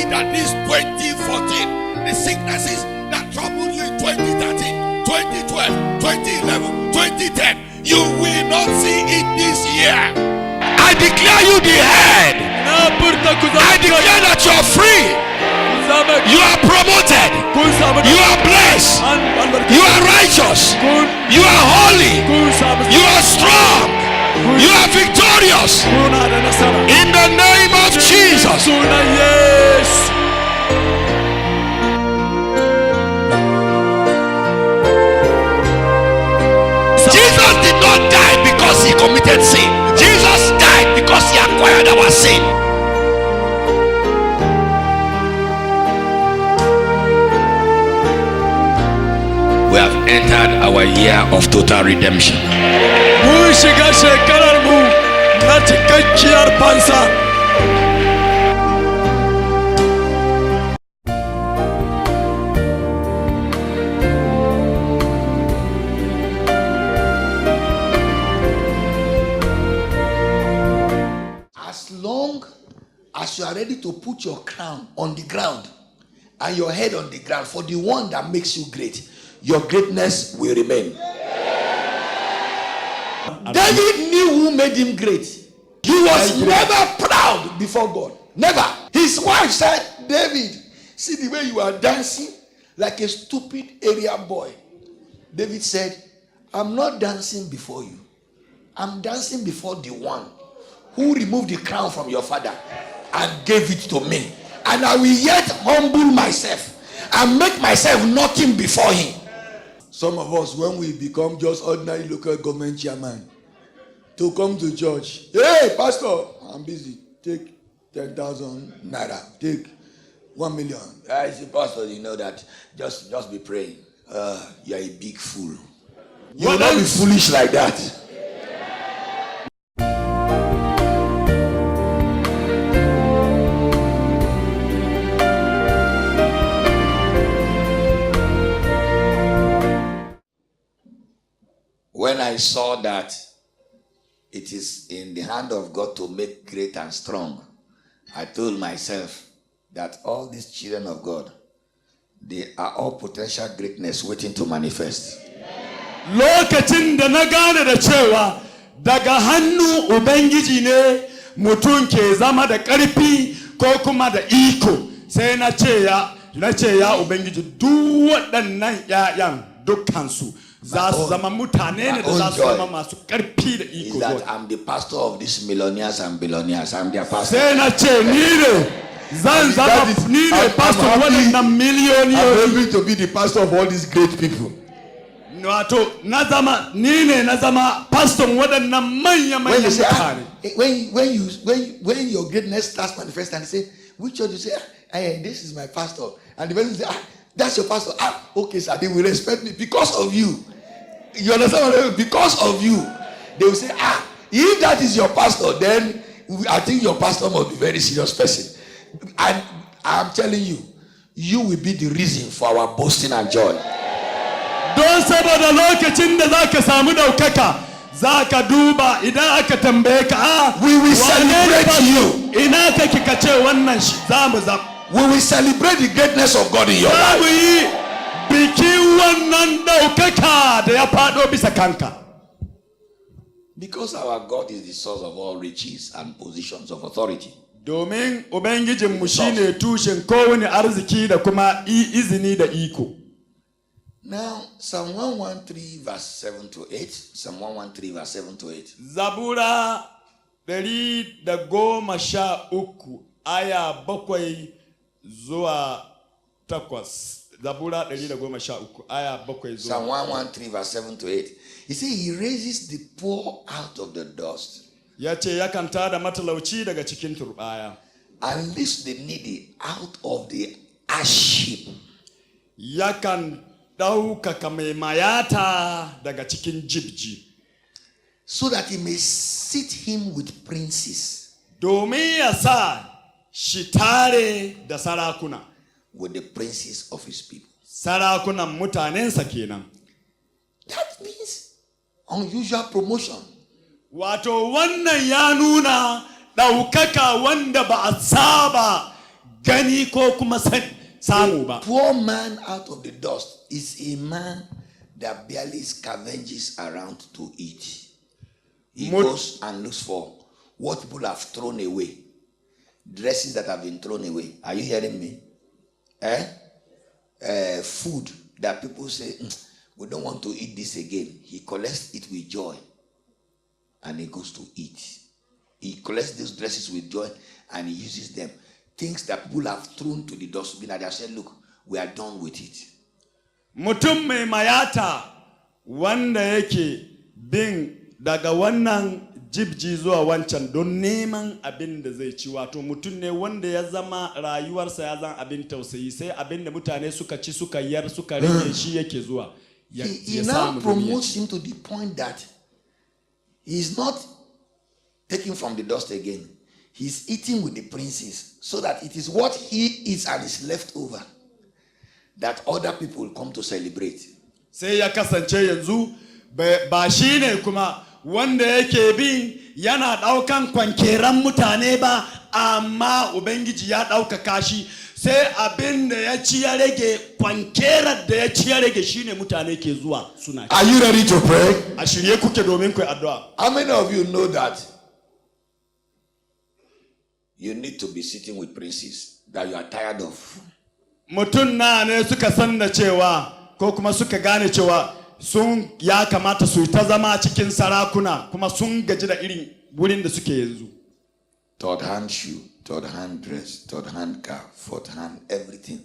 that this 2014, the sicknesses that troubled you in 2013, 2012, 2011, 2010, you will not see it this year. I declare you the head. I declare that you are free. You are promoted. You are blessed. You are righteous. You are holy. You are strong. You are victorious. In the name of Jesus. Jesus did not die because he committed sin. Jesus died because he acquired our sin. We have entered our year of total redemption. As long as you are ready to put your crown on the ground and your head on the ground for the one that makes you great, your greatness will remain. David knew who made him great. He was never proud before God. Never. His wife said, David, see the way you are dancing like a stupid area boy. David said, I'm not dancing before you. I'm dancing before the one who removed the crown from your father and gave it to me. And I will yet humble myself and make myself nothing before him. Some of us, when we become just ordinary local government chairman, to come to church, hey, pastor, I'm busy. Take 10,000 naira. Take 1 million. I say, pastor, you know that. Just be praying. You are a big fool. You will not be foolish like that. When I saw that it is in the hand of God to make great and strong, I told myself that all these children of God, they are all potential greatness waiting to manifest. Lokacin da na gane da cewa daga hannu Ubangiji ne mutum ke zama da ƙarfi ko kuma da iko, sai na ce ya Ubangiji duk waɗannan ƴaƴan dukkansu za su zama mutane ne da za su zama masu ƙarfi da iko. Is that I'm the pastor of these millionaires and billionaires. I'm their pastor. Sai na ce ni ne zan zama ni ne pastor waɗannan miliyoniyoyi. I'm able to be the pastor of all these great people. Wato na zama ni ne na zama pastor waɗannan manya-manyan mutane. When your greatness starts manifesting and say, which church you say, hey, this is my pastor, and the person say, that's your pastor. Okay, sir, they will respect me because of you. You understand what I mean? Because of you, they will say, if that is your pastor, then I think your pastor must be a very serious person. And I'm telling you, you will be the reason for our boasting and joy. Don saboda lokacin da zaka samu daukaka, zaka duba idan aka tambaye ka, we will celebrate you. Ina kake kace wannan shi zamu za. We will celebrate the greatness of God in your life. Because our God is the source of all riches and positions of authority. Domin Ubangijinmu shine tushen kowane arziki da kuma izini da iko. Now, Psalm 113 verse 7 to 8. Psalm 113 verse 7 to 8. Zabura 113 aya 7 zuwa 8. Zabura 113 aya 7 zuwa. Psalm 113 verse 7 to 8. He said he raises the poor out of the dust. Yace yakan tada matalauci daga cikin turbaya. And lifts the needy out of the ash heap. Yakan ɗaukaka mai mayata daga cikin jibji. So that he may sit him with princes. Domin ya sa shi tare da sarakuna. With the princes of his people. Sarakunan mutanensa kenan. That means unusual promotion. Wato wannan ya nuna ɗaukaka wanda ba a saba gani ko kuma samu ba. Poor man out of the dust is a man that barely scavenges around to eat. He goes and looks for what people have thrown away. Dresses that have been thrown away. Are you hearing me? Food that people say, we don't want to eat this again. He collects it with joy. And he goes to eat. He collects those dresses with joy and he uses them. Things that people have thrown to the dustbin and they said, look, we are done with it. Mutum mai mayata wanda yake bin daga wannan jibji zuwa wancan don neman abin da zai ci, wato mutum ne wanda ya zama rayuwarsa ya zan abin tausayi, sai abin da mutane suka ci suka yar suka rage shi yake zuwa. He now promotes him to the point that he's not taking from the dust again. He's eating with the princes, so that it is what he eats and is left over that other people will come to celebrate. Sai ya kasance yanzu ba shi ne kuma wanda yake bin yana daukan kwankeran mutane ba, amma Ubangiji ya ɗaukaka shi, sai abin da ya ci ya rage, kwankerar da ya ci ya rage shine mutane ke zuwa suna. Are you ready to pray? A shirye kuke domin ku addu'a? How many of you know that you need to be sitting with princes that you are tired of? Mutum na ne suka san da cewa ko kuma suka gane cewa sun ya kamata su ta zama cikin sarakuna kuma sun gaji da irin wurin da suke yanzu. Third hand shoe, third hand dress, third hand car, fourth hand everything.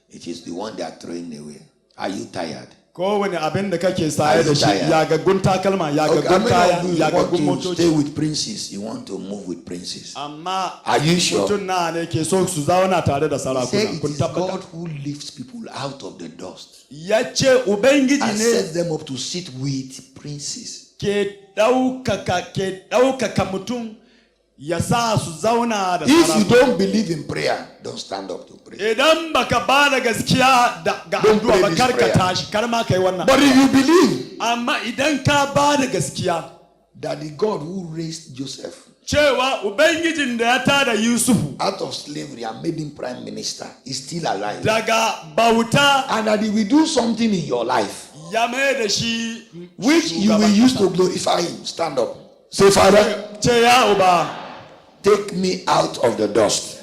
It is the one they are throwing away. Are you tired? Kowane abin da kake saye da shi, yagaggun takalma, yagaggun kaya, yagaggun motoci. Stay with princes. You want to move with princes. Amma are you sure? Mutum na ne ke so su zauna tare da sarakuna. It is God who lifts people out of the dust Yace Ubangiji and ne sets them up to sit with princes. Ke ɗaukaka mutum ya sa su zauna da If sarakuna. you don't believe in prayer, don't stand up to pray. Idan baka ba da gaskiya ga addu'a ba karka tashi, kar ma kai wannan. But if you believe, amma idan ka ba da gaskiya that the God who raised Joseph cewa Ubangijin da ya tada Yusufu out of slavery and made him prime minister is still alive, daga bauta, and that he will do something in your life ya mai da shi which you will use to glorify him. Stand up. Say, Father, ce ya Uba, take me out of the dust.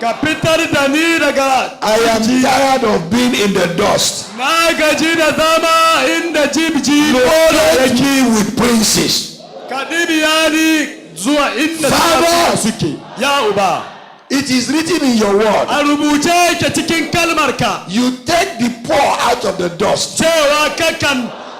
ka fitar da ni daga. I am tired of being in the dust. Na gaji da zama inda jibji. Load me with princes. Ka ɗibiya ni zuwa inda suke. Ya Uba, it is written in your word. a rubuce ke cikin kalmarka. You take the poor out of the dust. Cewa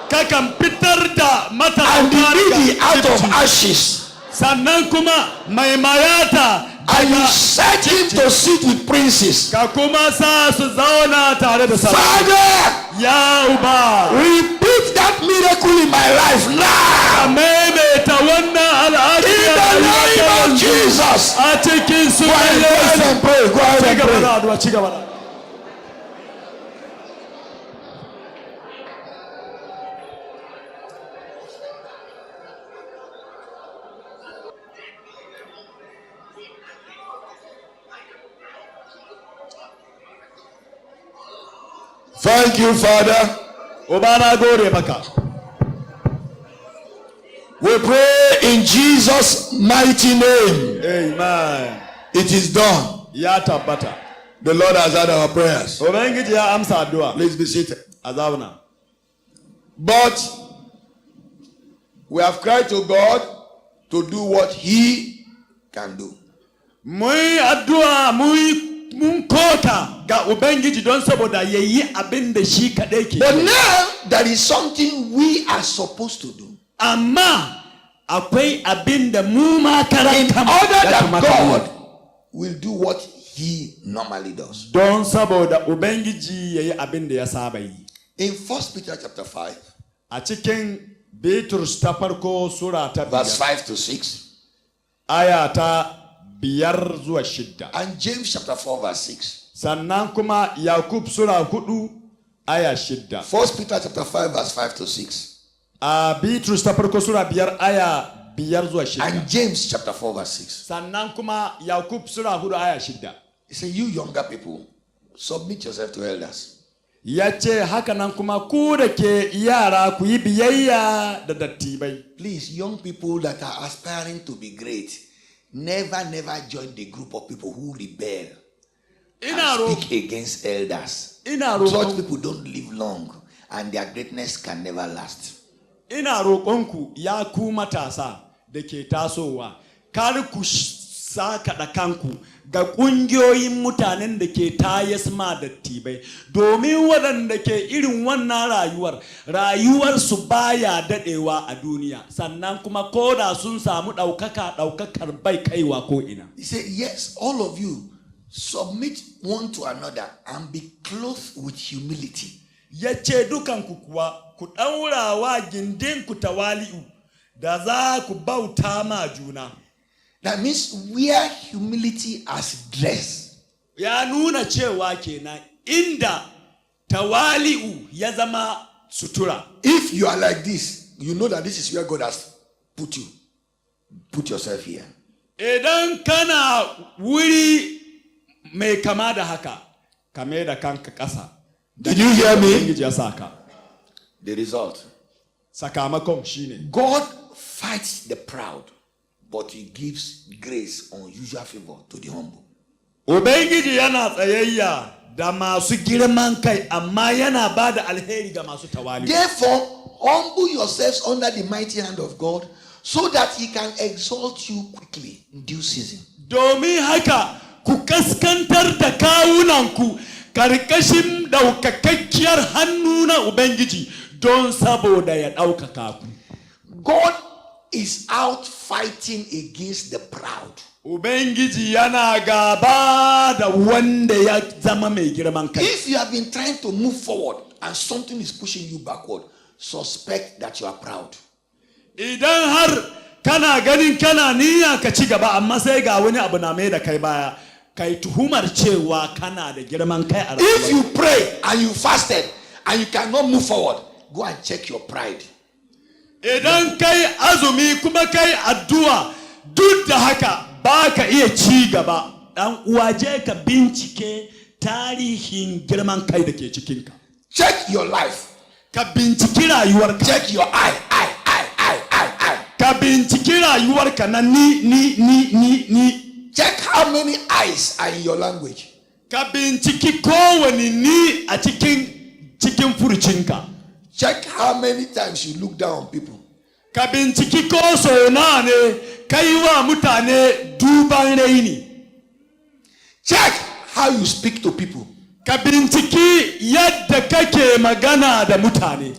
kakan fitar da matalauta and the needy out of ashes. Sannan kuma mai mayata. And you set him to sit with princes. Ka kuma sa su zauna tare da sarakuna. Father, ya Uba, repeat that miracle in my life now. maimaita wannan al'ada In the name of Jesus. a cikin Go ahead and pray. Go ahead and pray. Ci gaba da. Thank you, Father. Uba na gode maka. We pray in Jesus' mighty name. Amen. It is done. Ya tabbata. The Lord has heard our prayers. Ubangiji ya amsa addu'a. Please be seated. A zauna. But we have cried to God to do what He can do. Muyi addu'a, mun kota ga Ubangiji don saboda yayi abin da shi kadai ke. But now there is something we are supposed to do. Amma akwai abin da mu ma karan In order that God will do what He normally does. Don saboda Ubangiji yayi abin da ya saba yi. In 1 Peter chapter 5, a cikin Bitrus ta farko sura ta verse 5 to 6, aya ta 5 zuwa 6. and James chapter 4, verse 6. Sannan kuma Yakub sura 4 aya 6. 1 Peter chapter 5, verse 5 to 6. A Bitrus ta farko sura 5 aya 5 zuwa 6. And James chapter 4, verse 6. Sannan kuma Yakub sura 4 aya 6. He said, you younger people, submit yourself to elders. Ya ce haka nan kuma ku da ke yara ku yi biyayya da dattibai. Please, young people that are aspiring to be great, never join the group of people who rebel and speak against elders. Such people don't live long and their greatness can never last. Ina roƙonku ya ku matasa da ke tasowa, kar ku saka da kanku ga ƙungiyoyin mutanen da ke tayasma dattibai, domin waɗanda ke irin wannan rayuwar su baya daɗewa a duniya, sannan kuma koda sun samu ɗaukakar bai kaiwa ko ina. He said, yes, all of you submit one to another and be clothed with humility. Ya ce dukanku kuwa ku ɗaurawa gindinku tawali'u da za ku bauta ma juna. That means wear humility as dress. Ya nuna cewa kenan inda tawali'u ya zama sutura. If you are like this, you know that this is where God has put you. Put yourself here. Idan kana wuri mai kama da haka, kame da kanka ƙasa. Did you hear me? The result. Sakamakon shine. God fights the proud, but he gives grace, unusual favor to the humble. Ubangiji yana tsayayya da masu girman kai, amma yana ba da alheri ga masu tawali. Therefore, humble yourselves under the mighty hand of God, so that he can exalt you quickly in due season. Domin haka ku kaskantar da kawunanku karkashin daukakakkiyar hannu na Ubangiji don saboda ya daukaka ku. God is out fighting against the proud. Ubangiji yana gaba da wanda ya zama mai girman kai. If you have been trying to move forward and something is pushing you backward, suspect that you are proud. Idan har kana ganin kana niyya ka ci gaba amma sai ga wani abu na mai da kai baya, kai tuhumar cewa kana da girman kai a rayuwa. If you pray and you fasted and you cannot move forward, go and check your pride. Idan kai azumi kuma kai addu'a duk da haka baka iya ci gaba, dan uwa je ka bincike tarihin girman kai da ke cikinka. Check your life. Ka binciki rayuwarka. Check your eye. Ka binciki rayuwarka na ni. Check how many eyes are in your language. Ka binciki kowani ni a cikin furucinka. Check how many times you look down on people. Ka binciki ko so na ne kai wa mutane duban raini. Check how you speak to people. Ka binciki yadda kake magana da mutane.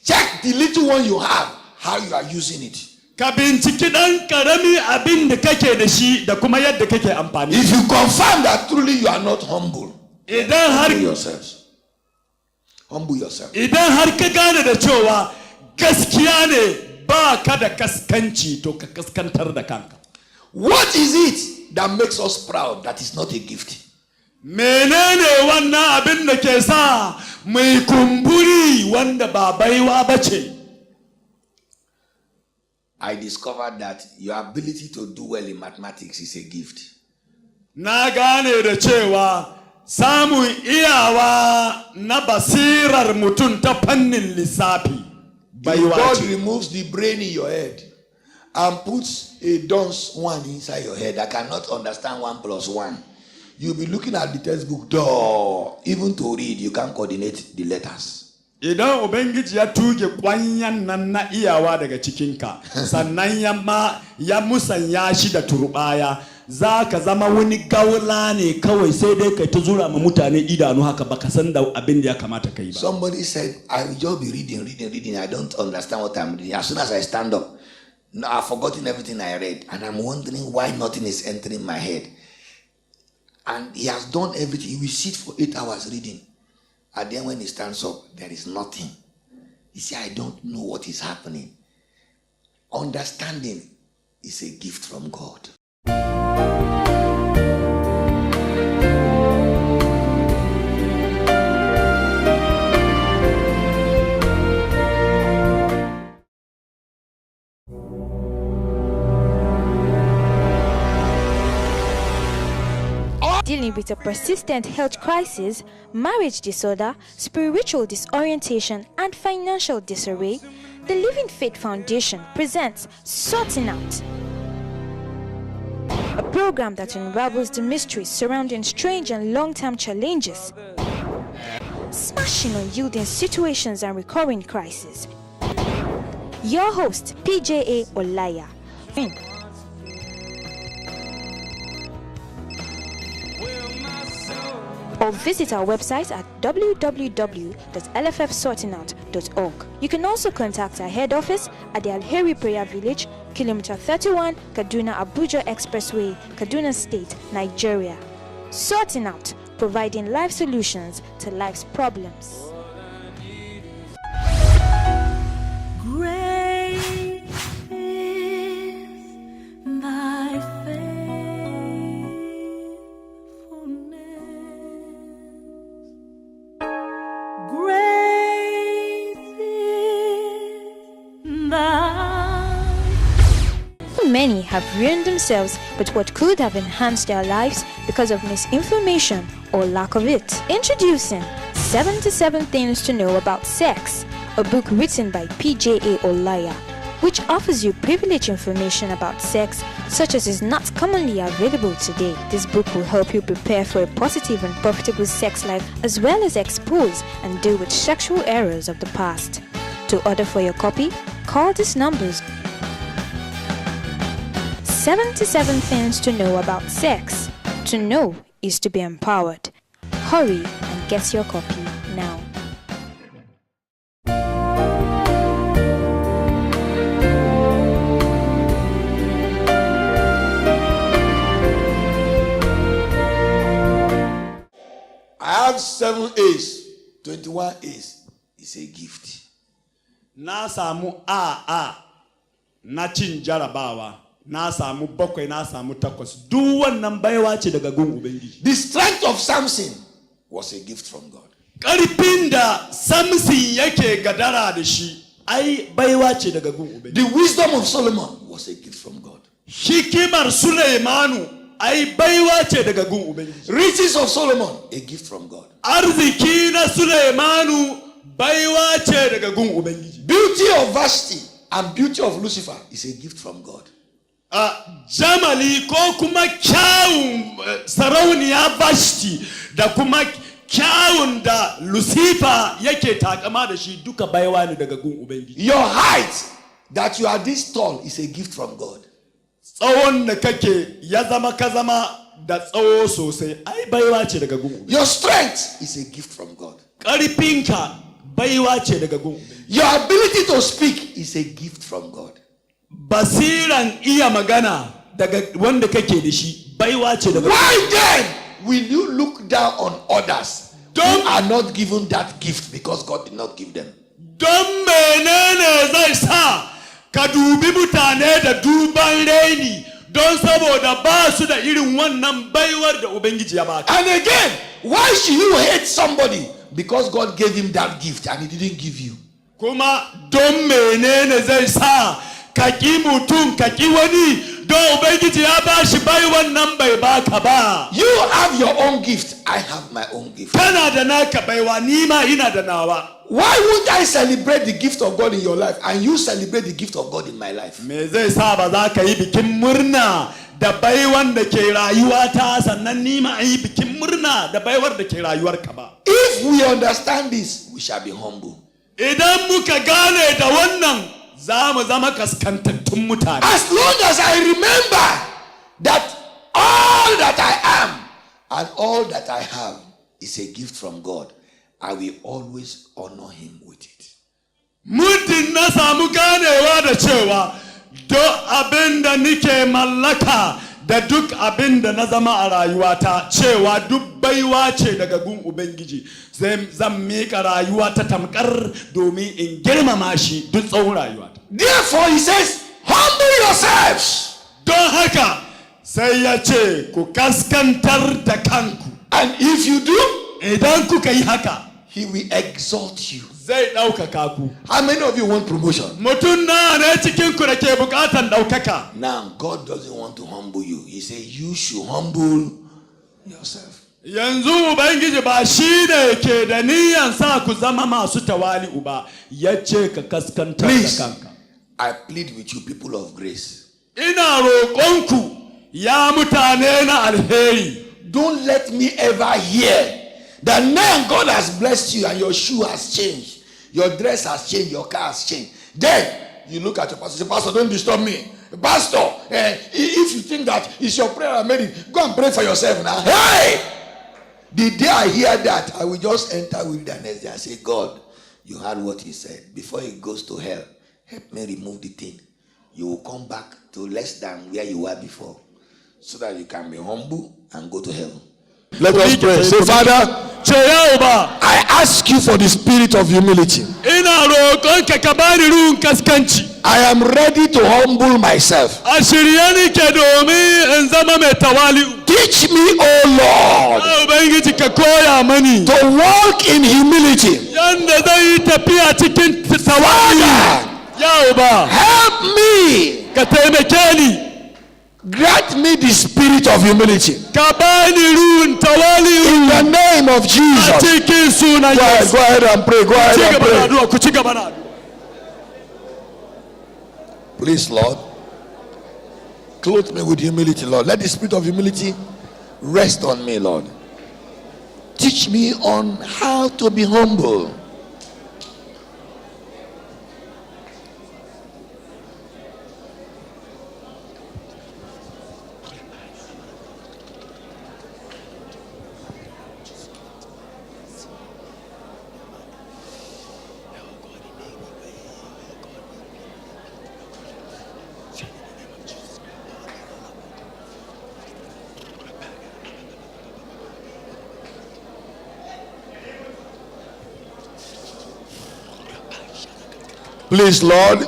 Check the little one you have, how you are using it. Ka binciki dan karami abin da kake da shi da kuma yadda kake amfani. If you confirm that truly you are not humble, humble yourselves. Humble yourself. Idan har ka gane da cewa gaskiya ne ba ka da kaskanci, to ka kaskantar da kanka. What is it that makes us proud that is not a gift? Menene wannan abin da ke sa mai kumburi wanda ba baiwa bace? I discovered that your ability to do well in mathematics is a gift. Na gane da cewa samun iyawa na basirar mutum ta fannin lissafi baiwa ce. God removes the brain in your head and puts a dunce one inside your head that cannot understand 1 + 1. You'll be looking at the textbook, even to read, you can't coordinate the letters. Idan Ubangiji ya tuge kwanyan nan na iyawa daga cikinka, sannan ya musanya shi da turbaya, za ka zama wani gaula ne kawai sai dai kai ta zura ma mutane idanu haka baka san da abin da ya kamata kai ba. Somebody said, I will just be reading. I don't understand what I'm reading. As soon as I stand up, I've forgotten everything I read. And I'm wondering why nothing is entering my head. And he has done everything. He will sit for 8 hours reading. And then when he stands up, there is nothing. He said, I don't know what is happening. Understanding is a gift from God. with a persistent health crisis, marriage disorder, spiritual disorientation, and financial disarray, the Living Faith Foundation presents Sorting Out, a program that unravels the mysteries surrounding strange and long-term challenges, smashing unyielding situations and recurring crises. Your host, PJA Olaya. Or visit our website at www.lffsortingout.org. You can also contact our head office at the Alheri Prayer Village, Kilometer 31, Kaduna Abuja Expressway, Kaduna State, Nigeria. Sorting Out, providing life solutions to life's problems. Great is thy Many have ruined themselves with what could have enhanced their lives because of misinformation or lack of it. Introducing 77 Things to Know About Sex, a book written by PJA Olaya, which offers you privileged information about sex such as is not commonly available today. This book will help you prepare for a positive and profitable sex life, as well as expose and deal with sexual errors of the past. To order for your copy, call these numbers. 77 Things to Know About Sex. To know is to be empowered. Hurry and get your copy now. I have 7 A's, 21 A's. It's a gift. Na samu na cin jarabawa. Na samu bakwai, na samu takwas. Duk wannan baiwa ce daga gun Ubangiji. The strength of Samson was a gift from God. Karfin da Samson yake gadara da shi, ai baiwa ce daga gun Ubangiji. The wisdom of Solomon was a gift from God. Hikimar Sulaimanu, ai baiwa ce daga gun Ubangiji. Riches of Solomon, a gift from God. Arziki na Sulaimanu, baiwa ce daga gun Ubangiji. Beauty of Vashti and beauty of Lucifer is a gift from God. Jamali ko kuma kyawun sarauniya Vashti da kuma kyawun da Lucifer yake takama da shi duka baiwa ne daga gun Ubangiji. Your height, that you are this tall, is a gift from God. Tsawon da kake ya zama ka zama da tsawo sosai, ai baiwa ce daga gun Ubangiji. Your strength is a gift from God. Ƙarfinka baiwa ce daga gun Ubangiji. Your ability to speak is a gift from God. Basiran iya magana daga wanda kake da shi baiwa ce daga. Why then will you look down on others who are not given that gift because God did not give them? Don menene zai sa ka dubi mutane da duban reni don saboda ba su da irin wannan baiwar da Ubangiji ya baka. And again, why should you hate somebody because God gave him that gift and he didn't give you? Kuma don menene zai sa ka ki mutum ka ki wani don Ubangiji ya ba shi baiwan nan bai baka ba. You have your own gift, I have my own gift. Kana da naka baiwa, ni ma ina da nawa. Why won't I celebrate the gift of God in your life and you celebrate the gift of God in my life? Me zai sa ba za ka yi bikin murna da baiwan da ke rayuwa ta sannan ni ma yi bikin murna da baiwar da ke rayuwarka ba. If we understand this, we shall be humble. Idan muka gane da wannan, za mu zama kaskantattun mutane. As long as I remember that all that I am and all that I have is a gift from God, I will always honor him with it. Muddin na samu ganewa da cewa duk abin da nike mallaka da duk abin da na zama a rayuwata cewa duk baiwa ce daga gun Ubangiji, zan miƙa rayuwa ta tamkar domin in girmama shi duk tsawon rayuwata. Therefore he says, humble yourselves. Don haka sai ya ce ku kaskantar da kanku. And if you do, idan kuka yi haka, he will exalt you. Zai ɗaukaka ku. How many of you want promotion? Mutum na ne cikin ku da ke bukatan ɗaukaka. Now God doesn't want to humble you. He says you should humble yourself. yanzu ubangiji ba shi ne ke da niyan sa ku zama masu tawali'u ba, yace ka kaskantar da Please, kanka. I plead with you, people of grace. Ina roƙonku ya mutane na alheri, Don't let me ever hear that now God has blessed you and your shoe has changed, your dress has changed, your car has changed. Then you look at your pastor, say, Pastor, don't disturb me. Pastor, if you think that it's your prayer I made it, go and pray for yourself now. Hey! The day I hear that, I will just enter wilderness and say, God, you heard what he said. Before he goes to hell, help me remove the thing. You will come back to less than where you were before, so that you can be humble and go to heaven. Let us pray. Say, Father, I ask you for the spirit of humility. ina roƙonka ka bani ruhun kaskanci. I am ready to humble myself. A shirye nake domin in zama mai tawali'u. Teach me, O Lord, Ya Ubangiji ka koya mani to walk in humility. yanda zai yi tafiya cikin tawali'u. Father, Ya Uba, help me. ka taimake ni, Grant me the spirit of humility. ka bani ruhun tawali'u In the name of a Jesus. cikin sunan Go Yesu. ahead and pray. Go ahead Ci and gaba da pray. addu'a, ku ci gaba da addu'a. Please, Lord, clothe me with humility, Lord. Let the spirit of humility rest on me, Lord. Teach me on how to be humble. Please, Lord,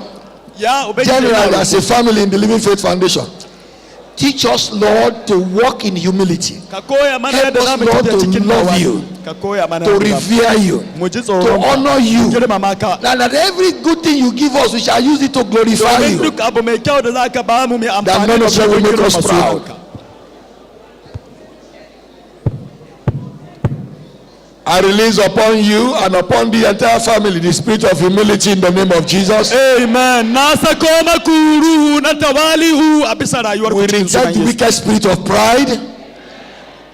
Ya Ubangiji, generally as a family in the Living Faith Foundation, teach us, Lord, to walk in humility, ka koya mana help yadda us, za mu Lord, tafiya to cikin love tawali'u. you, Ka koya mana to yadda za mu- revere you, mu ji to tsoron honor you, girmama ka. and that every good thing you give us, we shall use it to glorify Domin you. duk abu mai kyau da za ka ba mu mai That amfani none da of shi them will don make us girmama proud. sunanka. I release upon you and upon the entire family the spirit of humility in the name of Jesus. Amen. Na sako maku ruhu na tawali'u a bisa rayuwar We ku cikin reject sunan the Yesu. wicked spirit of pride.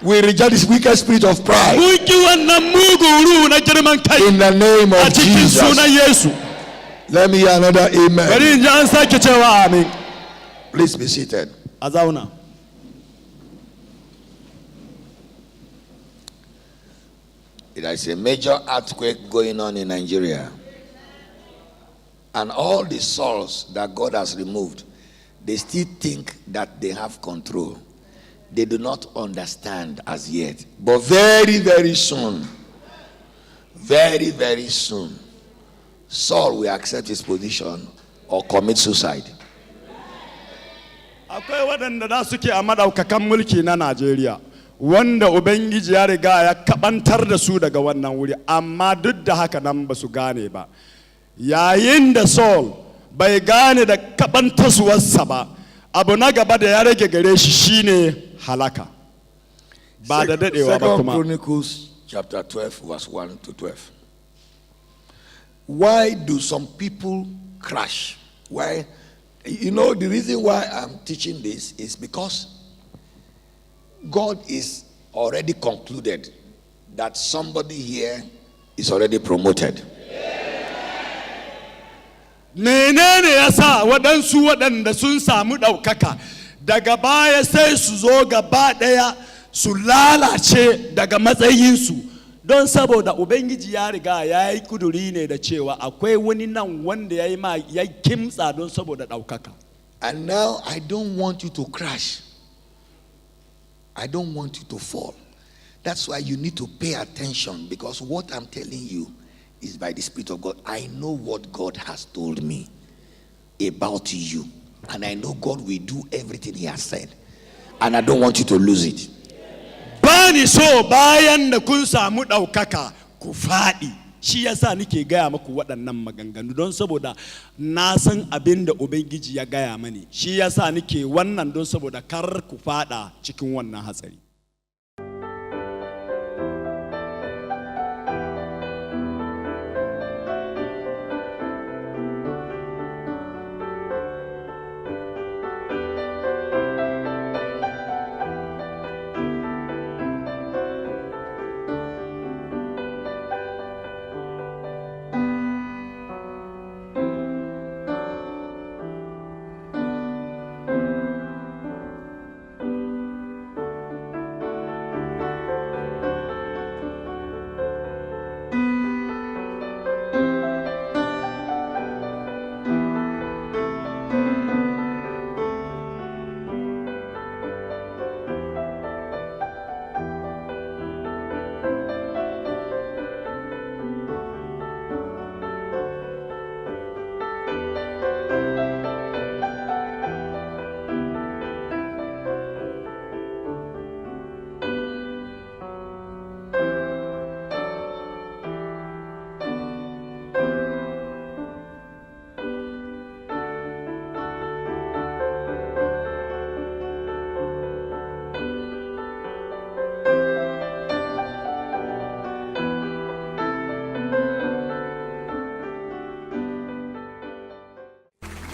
We reject this wicked spirit of pride Mun ki wannan mugun ruhu na girman kai in the name a of cikin sunan Jesus. Yesu. Let me hear another Bari amen. in ji an sake cewa amin. Please be seated. A zauna. There is a major earthquake going on in Nigeria. And all the souls that God has removed, they still think that they have control. They do not understand as yet. But very, very soon, Saul will accept his position or commit suicide. Akwai waɗanda da suke a madaukakan mulki na Najeriya wanda Ubangiji ya riga ya kabantar da su daga wannan wuri, amma duk da haka nan ba su gane ba. Yayin da Saul bai gane da kabantarsuwarsa ba, abu na gaba da ya rage gare shi shine halaka. Ba da dadewa ba Second kuma. Chronicles chapter 12 verse 1 to 12. Why do some people crash? Why? You know, the reason why I'm teaching this is because God is already concluded that somebody here is already promoted. Menene yasa waɗansu waɗanda sun samu ɗaukaka daga baya sai su zo gaba ɗaya su lalace daga matsayinsu, don saboda Ubangiji ya riga ya yi kuduri ne da cewa akwai wani nan wanda ya yi ma ya kimtsa don saboda ɗaukaka. And now I don't want you to crash. I don't want you to fall. That's why you need to pay attention, because what I'm telling you is by the Spirit of God. I know what God has told me about you, and I know God will do everything He has said, and I don't want you to lose it. Bani so bayan da kun samu ɗaukaka ku faɗi. Shi yasa nake gaya maku waɗannan maganganu, don saboda na san abin da Ubangiji ya gaya mani. Shi yasa nake wannan don saboda kar ku faɗa cikin wannan hatsari.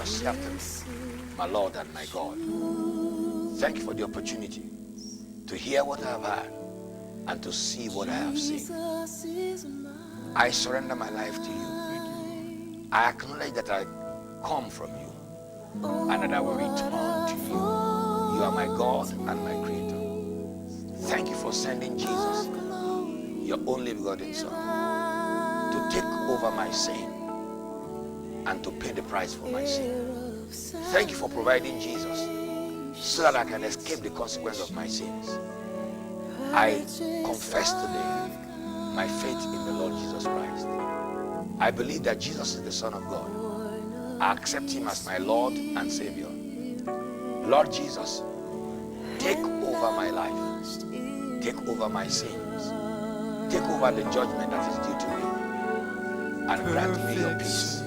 yourself to me, my Lord and my God. Thank you for the opportunity to hear what I have heard and to see what I have seen. I surrender my life to you. I acknowledge that I come from you and that I will return to you. You are my God and my Creator. Thank you for sending Jesus, your only begotten Son, to take over my sin and to pay the price for my sin. Thank you for providing Jesus so that I can escape the consequence of my sins. I confess today my faith in the Lord Jesus Christ. I believe that Jesus is the Son of God. I accept him as my Lord and Savior. Lord Jesus, take over my life. Take over my sins. Take over the judgment that is due to me. And grant me your peace.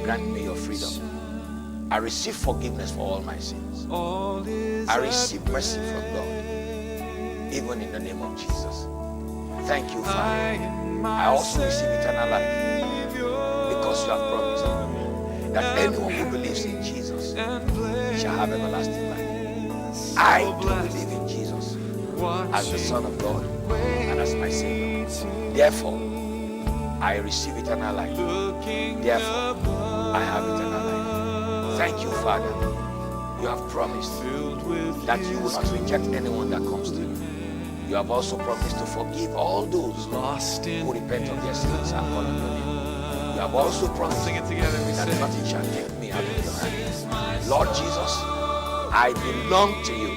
Grant me your freedom. I receive forgiveness for all my sins. I receive mercy from God, even in the name of Jesus. Thank you, Father. I also receive eternal life because you have promised that anyone who believes in Jesus shall have everlasting life. I do believe in Jesus as the Son of God and as my Savior. Therefore, I receive eternal life. Therefore, I have eternal life. Thank you, Father. You have promised that you will not reject anyone that comes to you. You have also promised to forgive all those who repent of their sins and call on your name. You have also promised that nothing shall take me out of your hand. Lord Jesus, I belong to you.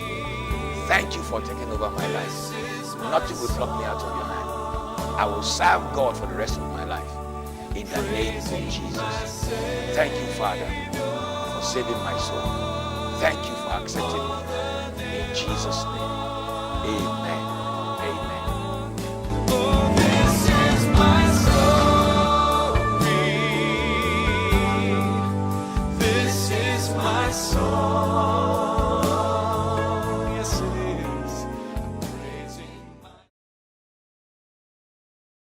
Thank you for taking over my life. Nothing will pluck me out of your hand. I will serve God for the rest of my life. In the name of Jesus. Thank you, Father, for saving my soul. Thank you for accepting me. In Jesus' name, amen.